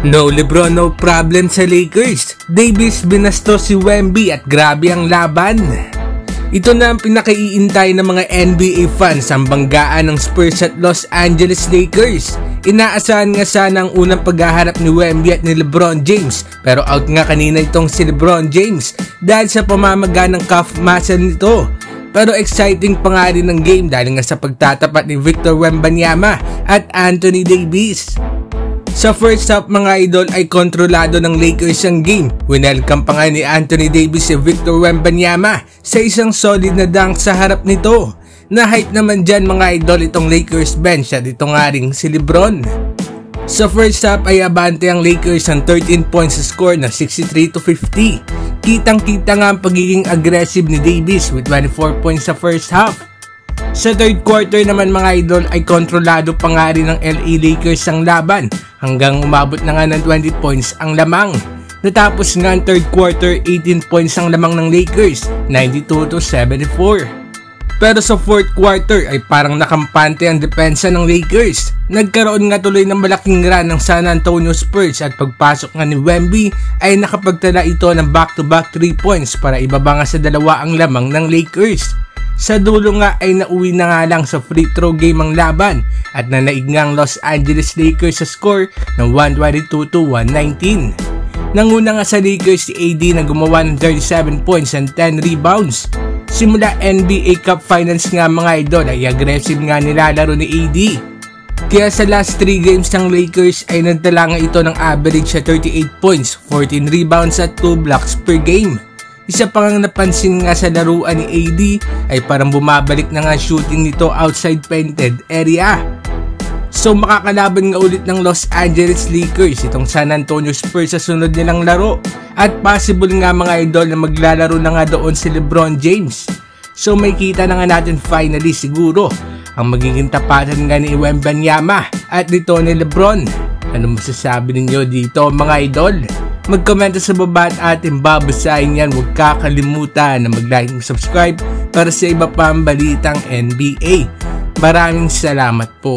No LeBron, no problem sa Lakers. Davis binastos si Wemby at grabe ang laban. Ito na ang pinakaiintay ng mga NBA fans ang banggaan ng Spurs at Los Angeles Lakers. Inaasahan nga sana ang unang paghaharap ni Wemby at ni LeBron James, pero out nga kanina itong si LeBron James dahil sa pamamaga ng calf muscle nito. Pero exciting pa nga rin ang game dahil nga sa pagtatapat ni Victor Wembanyama at Anthony Davis. Sa first half mga idol ay kontrolado ng Lakers ang game. Winelcome pa nga ni Anthony Davis si Victor Wembanyama sa isang solid na dunk sa harap nito. Na-hype naman dyan mga idol itong Lakers bench at ito nga rin si LeBron. Sa first half ay abante ang Lakers ang 13 points sa score na 63-50. Kitang-kita nga ang pagiging aggressive ni Davis with 24 points sa first half. Sa third quarter naman mga idol ay kontrolado pa nga rin ng LA Lakers ang laban hanggang umabot na nga ng 20 points ang lamang. Natapos nga ang third quarter 18 points ang lamang ng Lakers, 92-74. Pero sa fourth quarter ay parang nakampante ang depensa ng Lakers. Nagkaroon nga tuloy ng malaking run ng San Antonio Spurs at pagpasok nga ni Wemby ay nakapagtala ito ng back-to-back 3 points para ibaba nga sa dalawa ang lamang ng Lakers. Sa dulo nga ay nauwi na nga lang sa free throw game ang laban at nanaig nga ang Los Angeles Lakers sa score ng 122-119. Nanguna nga sa Lakers si AD na gumawa ng 37 points and 10 rebounds. Simula NBA Cup Finals nga mga idol ay aggressive nga nilalaro ni AD. Kaya sa last 3 games ng Lakers ay nagtala nga ito ng average sa 38 points, 14 rebounds at 2 blocks per game. Isa pa nga napansin nga sa laruan ni AD ay parang bumabalik na nga shooting nito outside painted area. So makakalaban nga ulit ng Los Angeles Lakers itong San Antonio Spurs sa sunod nilang laro. At possible nga mga idol na maglalaro na nga doon si LeBron James. So may kita na nga natin finally siguro ang magiging tapatan nga ni Wembanyama at nito ni LeBron. Ano masasabi ninyo dito mga idol? Mag-comment sa baba at ating babasahin yan. Huwag kakalimutan na mag-like and subscribe para sa iba pang balitang NBA. Maraming salamat po.